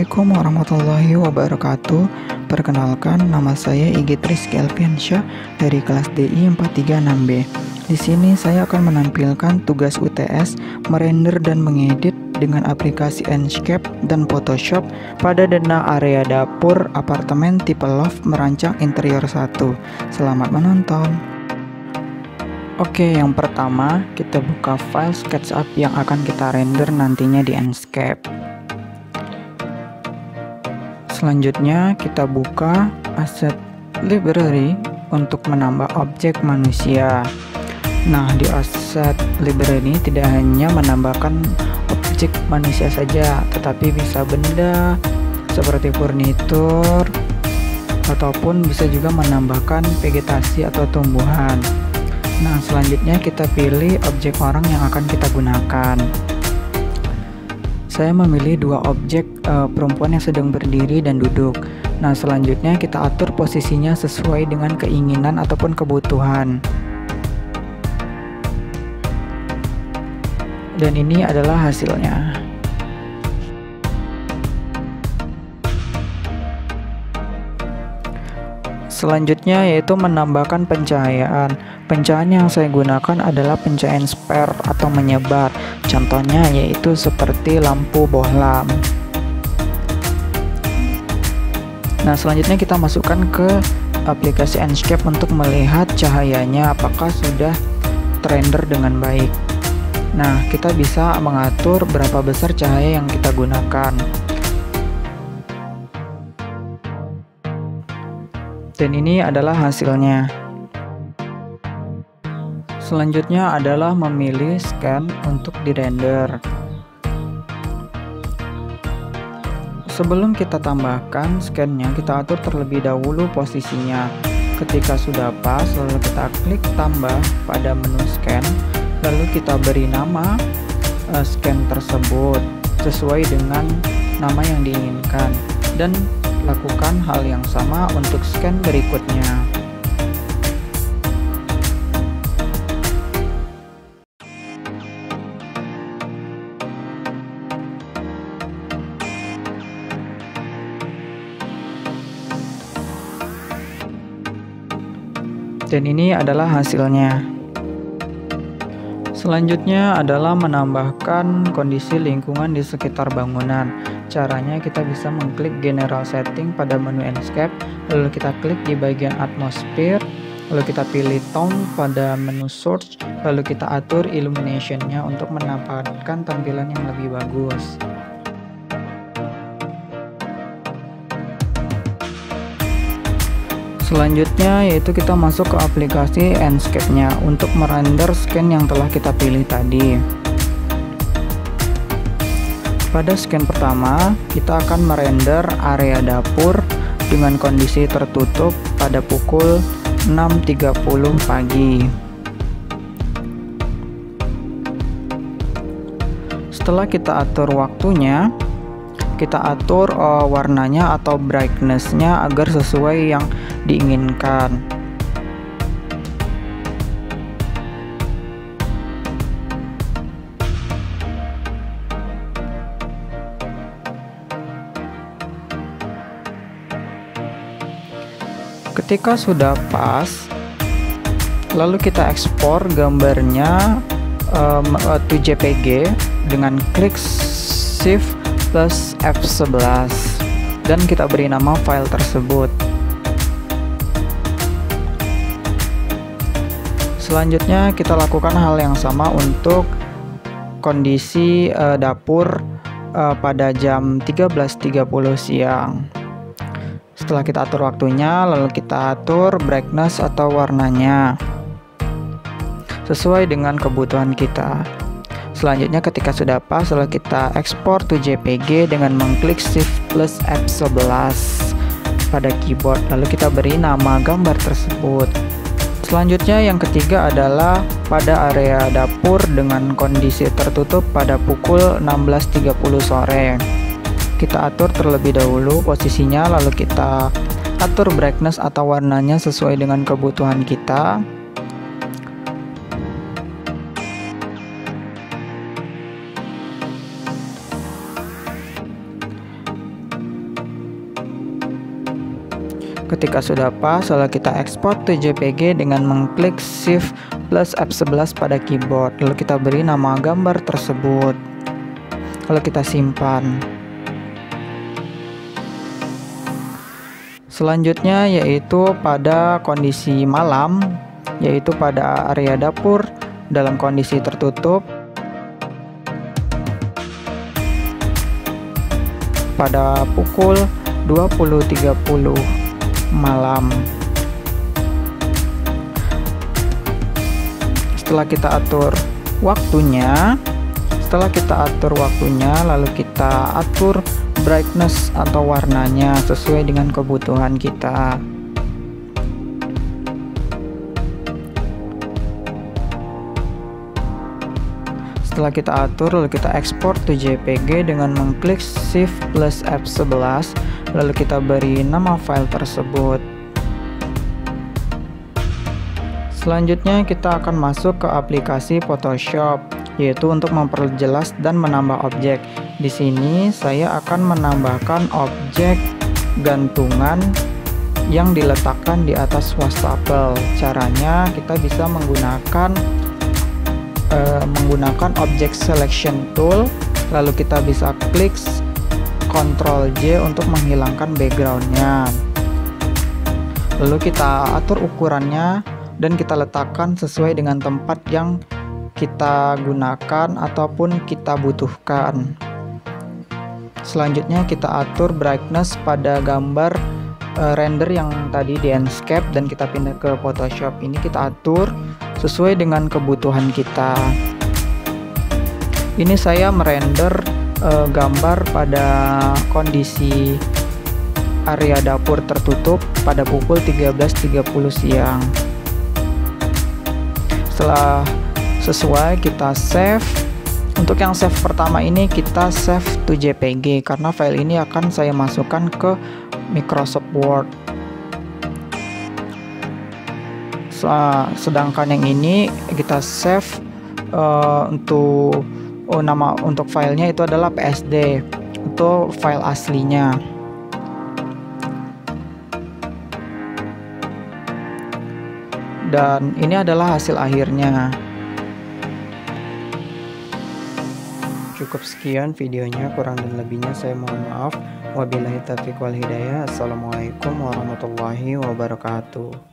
Assalamualaikum warahmatullahi wabarakatuh. Perkenalkan, nama saya Igit Rizky Alfiansyah dari kelas DI 436B. Di sini saya akan menampilkan tugas UTS merender dan mengedit dengan aplikasi Enscape dan Photoshop pada dana area dapur apartemen tipe loft merancang interior 1. Selamat menonton. Oke, yang pertama kita buka file SketchUp yang akan kita render nantinya di Enscape. Selanjutnya kita buka Asset Library untuk menambah objek manusia. Nah, di Asset Library ini tidak hanya menambahkan objek manusia saja, tetapi bisa benda seperti furnitur ataupun bisa juga menambahkan vegetasi atau tumbuhan. Nah, selanjutnya kita pilih objek orang yang akan kita gunakan. Saya memilih dua objek perempuan yang sedang berdiri dan duduk. Nah, selanjutnya kita atur posisinya sesuai dengan keinginan ataupun kebutuhan. Dan ini adalah hasilnya. Selanjutnya yaitu menambahkan pencahayaan. Pencahayaan yang saya gunakan adalah pencahayaan spare atau menyebar. Contohnya yaitu seperti lampu bohlam. Nah, selanjutnya kita masukkan ke aplikasi Enscape untuk melihat cahayanya apakah sudah terrender dengan baik. Nah, kita bisa mengatur berapa besar cahaya yang kita gunakan. Dan ini adalah hasilnya. Selanjutnya adalah memilih scan untuk dirender. Sebelum kita tambahkan scan-nya, kita atur terlebih dahulu posisinya. Ketika sudah pas, lalu kita klik tambah pada menu scan, lalu kita beri nama scan tersebut sesuai dengan nama yang diinginkan, dan lakukan hal yang sama untuk scan berikutnya. Dan ini adalah hasilnya. Selanjutnya adalah menambahkan kondisi lingkungan di sekitar bangunan. Caranya kita bisa mengklik General Setting pada menu Enscape, lalu kita klik di bagian Atmosphere, lalu kita pilih Tone pada menu Search, lalu kita atur Illumination-nya untuk mendapatkan tampilan yang lebih bagus. Selanjutnya yaitu kita masuk ke aplikasi Enscape-nya untuk merender scan yang telah kita pilih tadi. Pada scan pertama, kita akan merender area dapur dengan kondisi tertutup pada pukul 6.30 pagi. Setelah kita atur waktunya, kita atur warnanya atau brightness-nya agar sesuai yang diinginkan. Ketika sudah pas, lalu kita ekspor gambarnya to JPG dengan klik Shift plus F11 dan kita beri nama file tersebut. Selanjutnya kita lakukan hal yang sama untuk kondisi dapur pada jam 13.30 siang. Setelah kita atur waktunya, lalu kita atur brightness atau warnanya sesuai dengan kebutuhan kita. Selanjutnya ketika sudah pas, lalu kita ekspor to JPG dengan mengklik Shift plus F11 pada keyboard, lalu kita beri nama gambar tersebut. Selanjutnya yang ketiga adalah pada area dapur dengan kondisi tertutup pada pukul 16.30 sore. Kita atur terlebih dahulu posisinya, lalu kita atur brightness atau warnanya sesuai dengan kebutuhan kita. Ketika sudah pas, lalu kita ekspor to JPG dengan mengklik Shift plus F11 pada keyboard. Lalu kita beri nama gambar tersebut. Lalu kita simpan. Selanjutnya yaitu pada kondisi malam, yaitu pada area dapur dalam kondisi tertutup. Pada pukul 20.30 malam. Setelah kita atur waktunya, lalu kita atur brightness atau warnanya sesuai dengan kebutuhan kita. Setelah kita atur, lalu kita ekspor to JPG dengan mengklik Shift plus F11, lalu kita beri nama file tersebut. Selanjutnya kita akan masuk ke aplikasi Photoshop, yaitu untuk memperjelas dan menambah objek. Di sini saya akan menambahkan objek gantungan yang diletakkan di atas wastafel. Caranya kita bisa menggunakan object selection tool, lalu kita bisa klik Ctrl J untuk menghilangkan backgroundnya. Lalu kita atur ukurannya dan kita letakkan sesuai dengan tempat yang kita gunakan ataupun kita butuhkan. Selanjutnya kita atur brightness pada gambar render yang tadi di Enscape dan kita pindah ke Photoshop. Ini kita atur sesuai dengan kebutuhan kita. Ini saya merender gambar pada kondisi area dapur tertutup pada pukul 13.30 siang. Setelah sesuai, kita save. Untuk yang save pertama ini kita save to JPG karena file ini akan saya masukkan ke Microsoft Word. Sedangkan yang ini kita save untuk filenya itu adalah PSD, itu file aslinya. Dan ini adalah hasil akhirnya. Cukup sekian videonya, kurang dan lebihnya saya mohon maaf. Wabillahi taufiq wal hidayah. Assalamualaikum warahmatullahi wabarakatuh.